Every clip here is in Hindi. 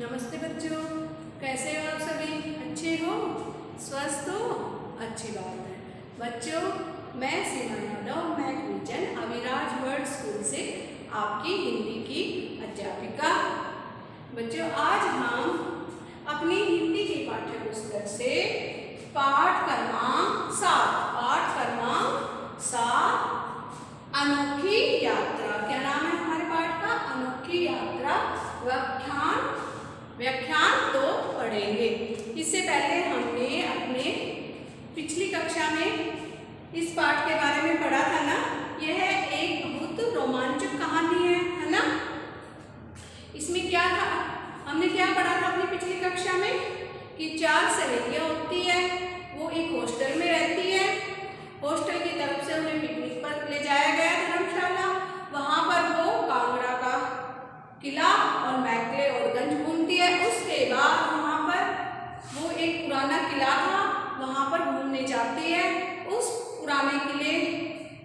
नमस्ते बच्चों, कैसे हो आप सभी? अच्छे हो, स्वस्थ हो? अच्छी बात है। बच्चों, मैं सीमा यादव मैकविजन अविराज वर्ड स्कूल से आपकी हिंदी की अध्यापिका। बच्चों, आज हम अपनी हिंदी की पाठ्य पुस्तक से पाठ क्रमांक 7 अनोखी यात्रा, क्या नाम है हमारे पाठ का? अनोखी यात्रा व्याख्यान 2 पढ़ेंगे। इससे पहले हमने अपने पिछली कक्षा में इस पाठ के बारे में पढ़ा था ना। यह एक बहुत रोमांचक कहानी है ना। इसमें क्या था, हमने क्या पढ़ा था अपनी पिछली कक्षा में कि 4 सहेलियां होती है, वो एक हॉस्टल में रहती है। हॉस्टल की तरफ से उन्हें पिकनिक पर ले जाया गया धर्मशाला। वहां पर वो कांगड़ा का किला और मैकले और गंज घूमती है। उसके बाद वहां पर वो एक पुराना किला था, वहां पर घूमने जाती है। उस पुराने किले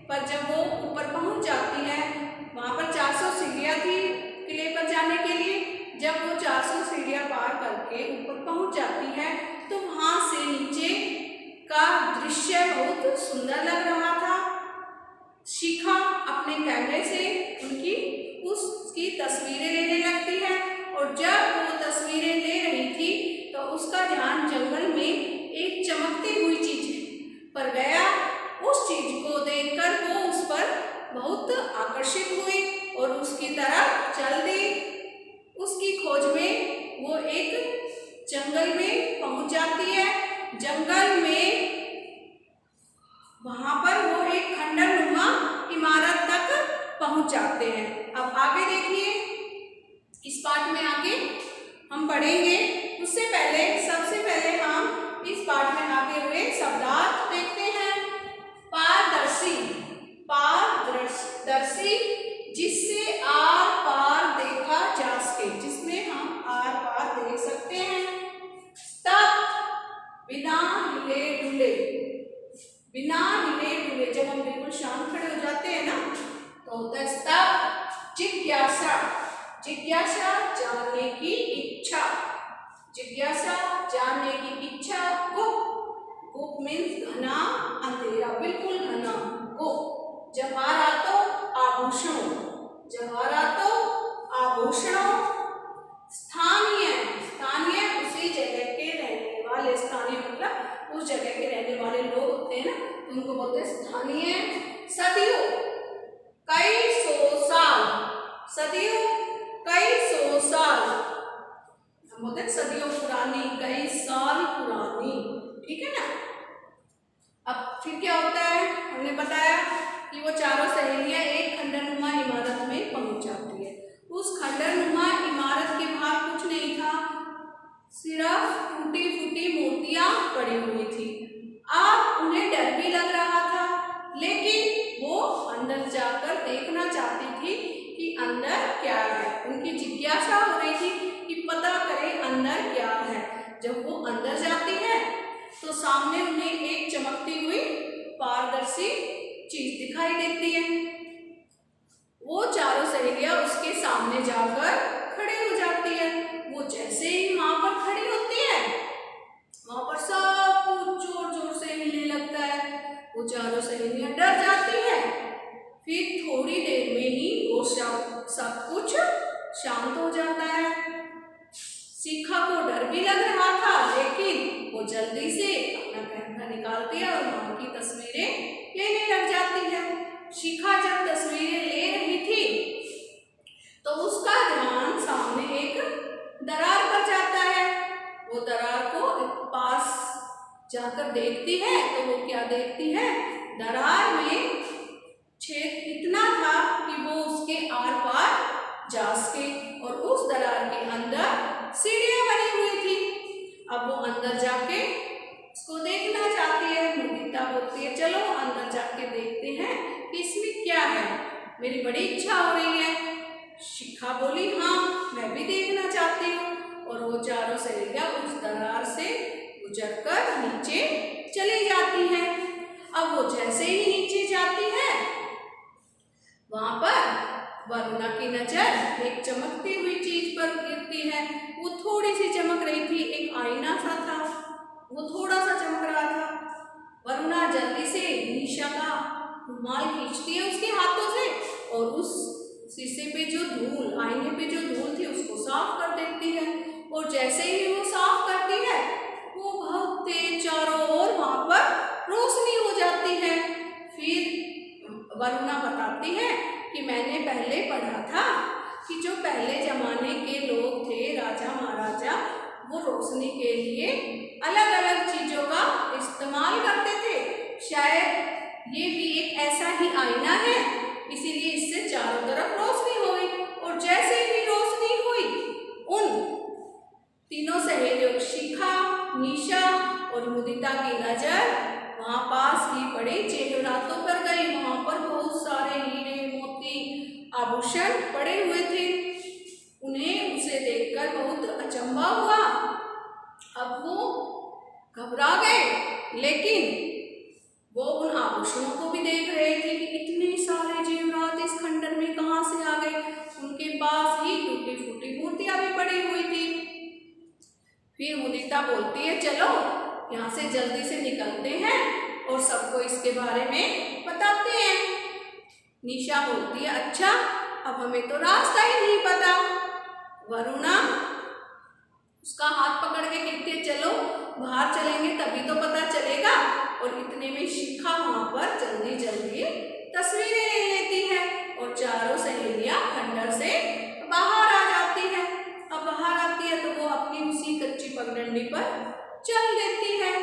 पर जब वो ऊपर पहुंच जाती है, वहां पर 400 सीढ़ियां थी किले पर जाने के लिए। जब वो 400 सीढ़ियां पार करके ऊपर पहुंच जाती है तो वहां से नीचे का दृश्य बहुत सुंदर लग रहा था। शिखा अपने कैमरे से उसकी तस्वीरें लेने लगती है और जब वो तस्वीरें ले रही थी तो उसका ध्यान जंगल में एक चमकती हुई चीज पर गया। उस चीज को देखकर वो उस पर बहुत आकर्षित हुई और उसकी तरफ चल दी। उसकी खोज में वो एक जंगल में पहुंच जाती है। जंगल में वहां पर वो एक खंडरनुमा इमारत तक पहुंच जाते हैं। अब आगे देखिए, इस पाठ में आगे हम पढ़ेंगे। उससे पहले सबसे पहले हम इस पाठ में आगे हुए शब्दार्थ देखते हैं। पारदर्शी, पारदर्शी जिससे आर पार देखा जा सके, जिसमें हम आर पार देख सकते हैं। स्तब्ध, बिना हिले डुले, बिना हिले डुले, जब हम बिल्कुल शांत खड़े हो जाते हैं ना तो होता है स्तब्ध। जिज्ञासा, जिज्ञासा जानने की इच्छा, जिज्ञासा जानने की इच्छा। गुप्त, गुप्त मीन्स घना अंधेरा, बिल्कुल घना। गुप्त। जवाहरातों, आभूषणों, जवाहरातों आभूषणों। स्थानीय, स्थानीय उसी जगह के रहने वाले, स्थानीय मतलब उस जगह के रहने वाले लोग होते हैं ना, उनको बोलते हैं स्थानीय। सदियों, कई सौ साल, सदियों कई सौ साल, हम बोलते हैं सदियों पुरानी, कई साल पुरानी, ठीक है ना। अब फिर क्या होता है, हमने बताया कि वो चारों सहेलियां एक खंडरनुमा इमारत में पहुंच जाती है। उस खंडरनुमा इमारत के बाहर कुछ नहीं था, सिर्फ टूटी फूटी मूर्तियां पड़ी हुई थी। अब उन्हें डर भी लग रहा था, लेकिन वो अंदर जाकर देखना चाहती थी कि अंदर क्या है। उनकी जिज्ञासा हो रही थी कि पता करें अंदर क्या है। जब वो अंदर जाती है तो सामने उन्हें एक चमकती हुई पारदर्शी चीज दिखाई देती है। वो चारों सहेलियां उसके सामने जाकर खड़े हो जाती है। वो जैसे ही वहां पर खड़ी होती है, वहां पर सब कुछ जोर जोर से हिलने लगता है। वो चारों सहेलियां डर जाती है। फिर थोड़ी देर में ही वो सब कुछ शांत हो जाता है। शिखा को डर भी लग रहा था, लेकिन वो जल्दी से अपना कैमरा निकालती है और वहां की तस्वीरें लेने लग जाती है। शिखा जब तस्वीरें ले रही थी तो उसका ध्यान सामने एक दरार पर जाता है। वो दरार को पास जाकर देखती है तो वो क्या देखती है, दरार में छेद इतना था कि वो उसके आर पार जा सके और उस दरार के अंदर सीढ़ियां बनी हुई थी। अब वो अंदर जाके उसको देखना चाहती है। मुदिता बोलती है चलो अंदर जाके देखते हैं कि इसमें क्या है, मेरी बड़ी इच्छा हो रही है। शिखा बोली हाँ, मैं भी देखना चाहती हूँ। और वो चारों सहेलियां उस दरार से गुजरकर नीचे चली जाती हैं। अब वो जैसे ही नीचे जाती है, वहां पर वरुणा की नजर एक चमकती हुई चीज पर गिरती है। वो थोड़ी सी चमक रही थी, एक आईना सा था, वो थोड़ा सा चमक रहा था। वरुणा जल्दी से निशा का रुमाल खींचती है उसके हाथों से और उस शीशे पे जो धूल, आईने पे जो धूल थी उसको साफ कर देती है। और जैसे ही वो साफ करती है वो बहुत तेज चारों ओर वहां पर रोशनी हो जाती है। फिर वरुणा बताती है कि मैंने पहले पढ़ा था कि जो पहले जमाने के लोग थे, राजा महाराजा, वो रोशनी के लिए अलग अलग चीजों का इस्तेमाल करते थे। शायद ये भी एक ऐसा ही आईना है, इसीलिए इससे चारों तरफ रोशनी हुई। और जैसे ही रोशनी हुई उन तीनों सहेलियों शिखा, निशा और मुदिता की नजर वहां पास ही पड़े जेवरातों पर गई। वहां पर बहुत सारे हीरे, मोती, आभूषण पड़े हुए थे। उन्हें उसे देखकर बहुत अचंभा हुआ। अब वो घबरा गए, लेकिन वो उन आभूषणों को भी देख रहे थे कि इतने सारे जेवरात इस खंडर में कहाँ से आ गए। उनके पास ही टूटी फूटी मूर्तियां भी पड़ी हुई थी। फिर मुदिता बोलती है, चलो यहाँ से जल्दी से निकलते हैं और सबको इसके बारे में बताते हैं। निशा बोलती है, अच्छा अब हमें तो रास्ता ही नहीं पता। वरुणा उसका हाथ पकड़ के कहती है, चलो बाहर चलेंगे तभी तो पता चलेगा। और इतने में शिखा वहां पर जल्दी जल्दी तस्वीरें ले लेती है और चारों सहेलियां खंडर से बाहर आ जाती है। अब बाहर आती है तो वो अपनी उसी कच्ची पगडंडी पर चल देती है।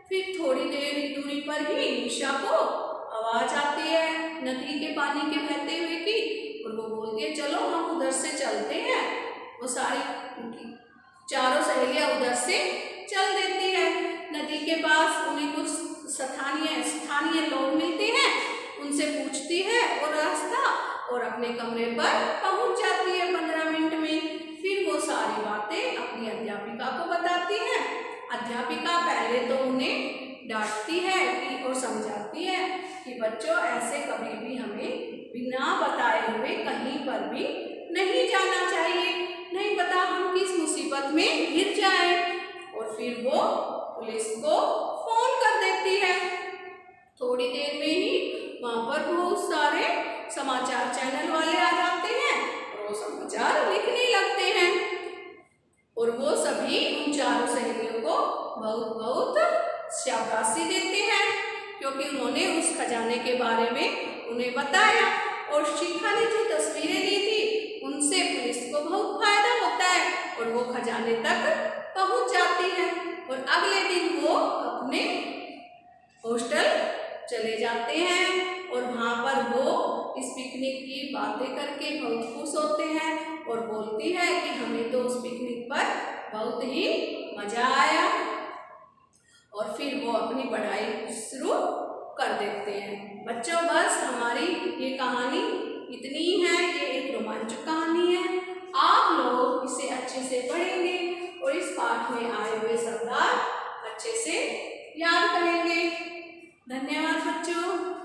फिर थोड़ी देर दूरी पर ही निशा को आवाज आती है नदी के पानी के बहते हुए की, और वो बोलती है, चलो हम उधर से चलते हैं। वो सारी चारों सहेलियां उधर से चल देती है। नदी के पास उन्हें कुछ स्थानीय लोग मिलते हैं, उनसे पूछती है और रास्ता, और अपने कमरे पर पहुंच जाती है 15 मिनट में। फिर वो सारी बातें अपनी अध्यापिका को बताती है। अध्यापिका पहले तो उन्हें डांटती है और समझाती है कि बच्चों ऐसे कभी भी हमें बिना बताए हुए कहीं पर भी नहीं जाना चाहिए, नहीं पता हम किस मुसीबत में घिर जाए। और फिर वो पुलिस को फोन कर देती है। थोड़ी देर में ही वहां पर बहुत सारे समाचार चैनल वाले आ जाते हैं और वो समाचार लिखने लगते हैं। और वो सभी उन चारों सहेलियों को बहुत बहुत शाबाशी देते हैं, क्योंकि उन्होंने उस खजाने के बारे में उन्हें बताया। और शिखा ने जो तस्वीरें ली थी उनसे पुलिस को बहुत फायदा होता है और वो खजाने तक पहुंच जाती है। और अगले दिन वो अपने हॉस्टल चले जाते हैं और वहाँ पर वो इस पिकनिक की बातें करके बहुत खुश होते हैं और बोलती है कि हमें तो उस पिकनिक पर बहुत ही मजा आया। और फिर वो अपनी पढ़ाई शुरू कर देते हैं। बच्चों बस हमारी ये कहानी इतनी ही है। ये एक रोमांचक कहानी है। आप लोग इसे अच्छे से पढ़ेंगे और इस पाठ में आए हुए शब्द अच्छे से याद करेंगे। धन्यवाद बच्चों।